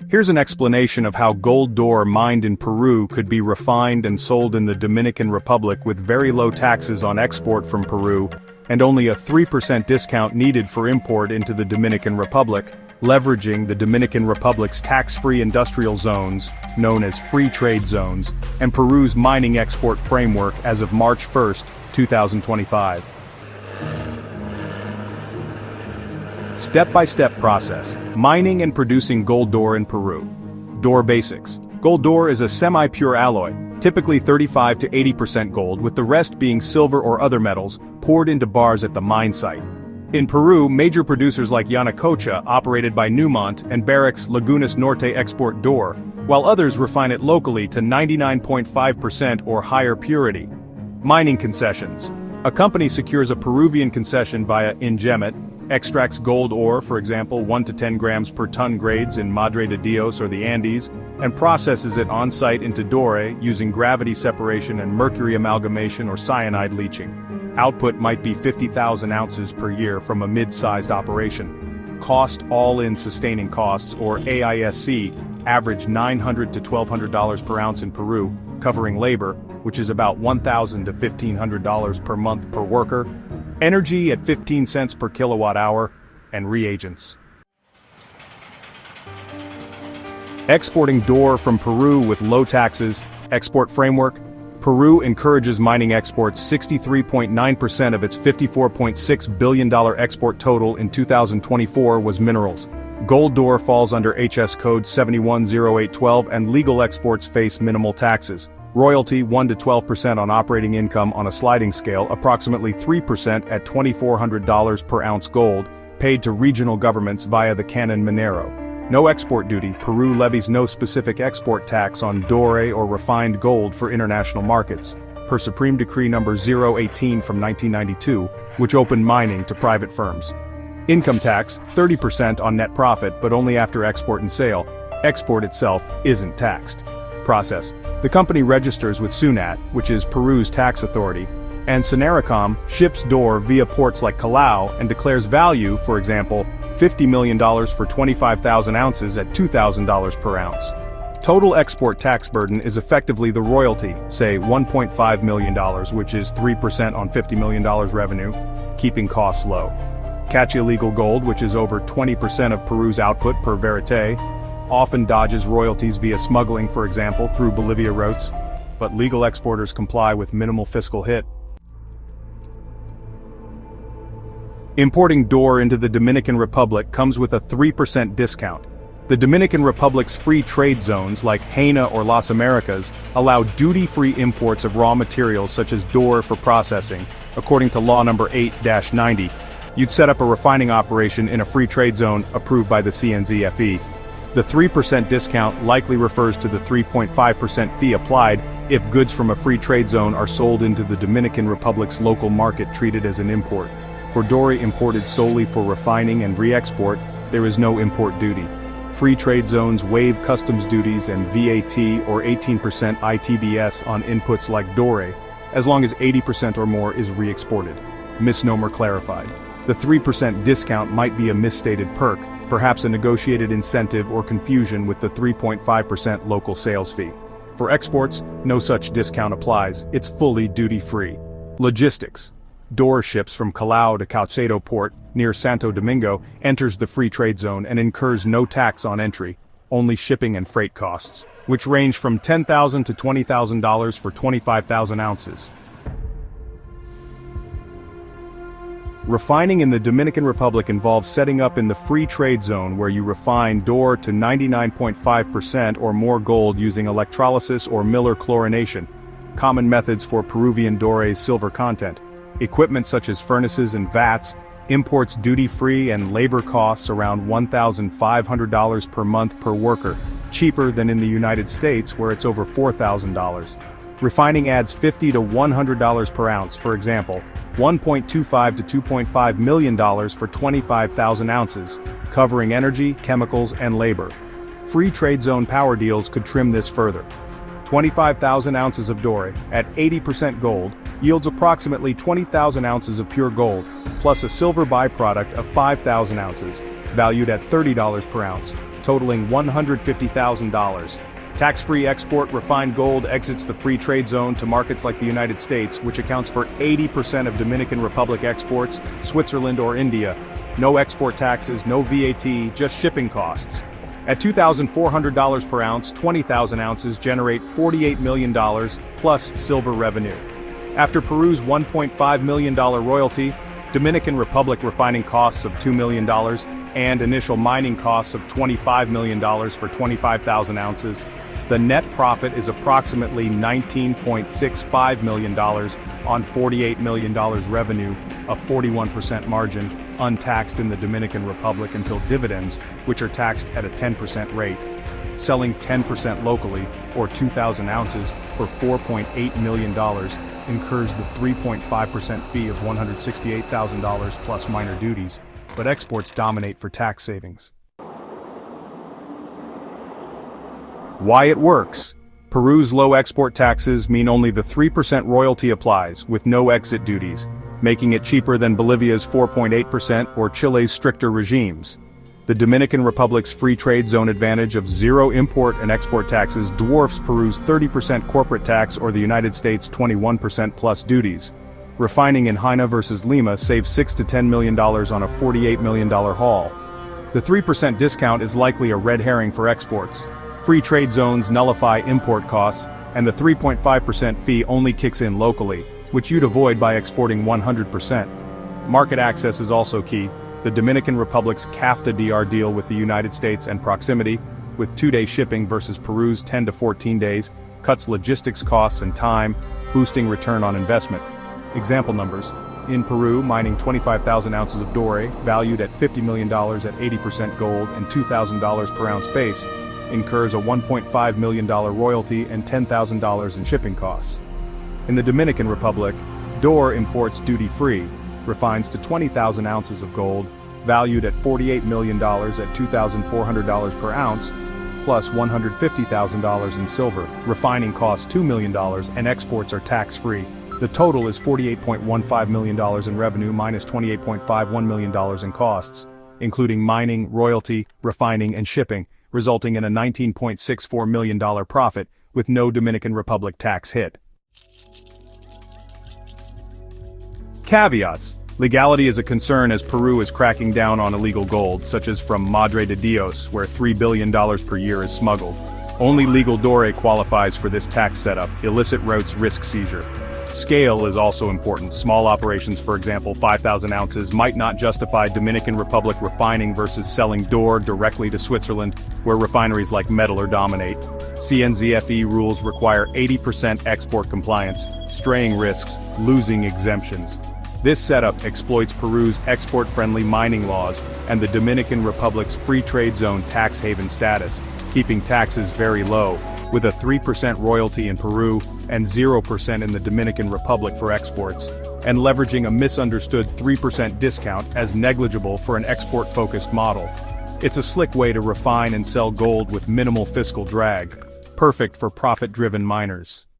Here's an explanation of how gold d'or mined in Peru could be refined and sold in the Dominican Republic with very low taxes on export from Peru, and only a 3% discount needed for import into the Dominican Republic, leveraging the Dominican Republic's tax-free industrial zones, known as free trade zones, and Peru's mining export framework as of March 1, 2025. Step-by-step process, mining and producing gold d'or in Peru. D'or basics. Gold d'or is a semi-pure alloy, typically 35 to 80% gold with the rest being silver or other metals, poured into bars at the mine site. In Peru, major producers like Yanacocha, operated by Newmont, and Barrick's Lagunas Norte export d'or, while others refine it locally to 99.5% or higher purity. Mining concessions. A company secures a Peruvian concession via ingenuity, extracts gold ore, for example 1 to 10 grams per ton grades in Madre de Dios or the Andes, and processes it on-site into doré using gravity separation and mercury amalgamation or cyanide leaching. Output might be 50,000 ounces per year from a mid-sized operation. Cost all-in sustaining costs, or AISC, average $900 to $1,200 per ounce in Peru, covering labor, which is about $1,000 to $1,500 per month per worker, energy at 15 cents per kilowatt hour, and reagents. Exporting d'or from Peru with low taxes. Export framework. Peru encourages mining exports. 63.9% of its $54.6 billion export total in 2024 was minerals. Gold d'or falls under HS Code 710812 and legal exports face minimal taxes. Royalty 1 to 12% on operating income on a sliding scale, approximately 3% at $2,400 per ounce gold, paid to regional governments via the Canon Minero. No export duty. Peru levies no specific export tax on doré or refined gold for international markets, per Supreme Decree No. 018 from 1992, which opened mining to private firms. Income tax, 30% on net profit but only after export and sale. Export itself isn't taxed. Process. The company registers with SUNAT, which is Peru's tax authority, and Soneracom ships d'or via ports like Callao and declares value, for example, $50 million for 25,000 ounces at $2,000 per ounce. Total export tax burden is effectively the royalty, say $1.5 million, which is 3% on $50 million revenue, keeping costs low. Catch illegal gold, which is over 20% of Peru's output per verite, often dodges royalties via smuggling, for example, through Bolivia routes, but legal exporters comply with minimal fiscal hit. Importing d'or into the Dominican Republic comes with a 3% discount. The Dominican Republic's free trade zones, like Haina or Las Americas, allow duty-free imports of raw materials such as d'or for processing, according to Law No. 8-90. You'd set up a refining operation in a free trade zone approved by the CNZFE. The 3% discount likely refers to the 3.5% fee applied if goods from a free trade zone are sold into the Dominican Republic's local market treated as an import. For doré imported solely for refining and re-export, there is no import duty. Free trade zones waive customs duties and VAT or 18% ITBS on inputs like doré, as long as 80% or more is re-exported. Misnomer clarified. The 3% discount might be a misstated perk, perhaps a negotiated incentive or confusion with the 3.5% local sales fee. For exports, no such discount applies, it's fully duty-free. Logistics. D'or ships from Callao to Caucedo Port, near Santo Domingo, enters the free trade zone and incurs no tax on entry, only shipping and freight costs, which range from $10,000 to $20,000 for 25,000 ounces. Refining in the Dominican Republic involves setting up in the free trade zone where you refine d'or to 99.5% or more gold using electrolysis or Miller chlorination, common methods for Peruvian doré's silver content. Equipment such as furnaces and vats, imports duty-free and labor costs around $1,500 per month per worker, cheaper than in the United States where it's over $4,000. Refining adds $50 to $100 per ounce, for example, $1.25 to $2.5 million for 25,000 ounces, covering energy, chemicals, and labor. Free trade zone power deals could trim this further. 25,000 ounces of doré, at 80% gold, yields approximately 20,000 ounces of pure gold, plus a silver byproduct of 5,000 ounces, valued at $30 per ounce, totaling $150,000. Tax-free export refined gold exits the free trade zone to markets like the United States, which accounts for 80% of Dominican Republic exports, Switzerland or India. No export taxes, no VAT, just shipping costs. At $2,400 per ounce, 20,000 ounces generate $48 million, plus silver revenue. After Peru's $1.5 million royalty, Dominican Republic refining costs of $2 million, and initial mining costs of $25 million for 25,000 ounces, the net profit is approximately $19.65 million on $48 million revenue, a 41% margin, untaxed in the Dominican Republic until dividends, which are taxed at a 10% rate. Selling 10% locally, or 2,000 ounces, for $4.8 million, incurs the 3.5% fee of $168,000 plus minor duties, but exports dominate for tax savings. Why it works. Peru's low export taxes mean only the 3% royalty applies, with no exit duties, making it cheaper than Bolivia's 4.8% or Chile's stricter regimes. The Dominican Republic's free trade zone advantage of zero import and export taxes dwarfs Peru's 30% corporate tax or the United States' 21% plus duties. Refining in Haina versus Lima saves $6 to $10 million on a $48 million haul. The 3% discount is likely a red herring for exports. Free trade zones nullify import costs, and the 3.5% fee only kicks in locally, which you'd avoid by exporting 100%. Market access is also key. The Dominican Republic's CAFTA-DR deal with the United States and proximity, with 2-day shipping versus Peru's 10 to 14 days, cuts logistics costs and time, boosting return on investment. Example numbers. In Peru, mining 25,000 ounces of doré, valued at $50 million at 80% gold and $2,000 per ounce base, incurs a $1.5 million royalty and $10,000 in shipping costs. In the Dominican Republic, DOR imports duty-free, refines to 20,000 ounces of gold, valued at $48 million at $2,400 per ounce, plus $150,000 in silver. Refining costs $2 million and exports are tax-free. The total is $48.15 million in revenue minus $28.51 million in costs, including mining, royalty, refining, and shipping, resulting in a $19.64 million profit, with no Dominican Republic tax hit. Caveats. Legality is a concern as Peru is cracking down on illegal gold, such as from Madre de Dios, where $3 billion per year is smuggled. Only legal doré qualifies for this tax setup. Illicit routes risk seizure. Scale is also important. Small operations, for example 5,000 ounces, might not justify Dominican Republic refining versus selling doré directly to Switzerland, where refineries like Mettler dominate. CNZFE rules require 80% export compliance, straying risks, losing exemptions. This setup exploits Peru's export-friendly mining laws and the Dominican Republic's free trade zone tax haven status, keeping taxes very low, with a 3% royalty in Peru and 0% in the Dominican Republic for exports, and leveraging a misunderstood 3% discount as negligible for an export-focused model. It's a slick way to refine and sell gold with minimal fiscal drag, perfect for profit-driven miners.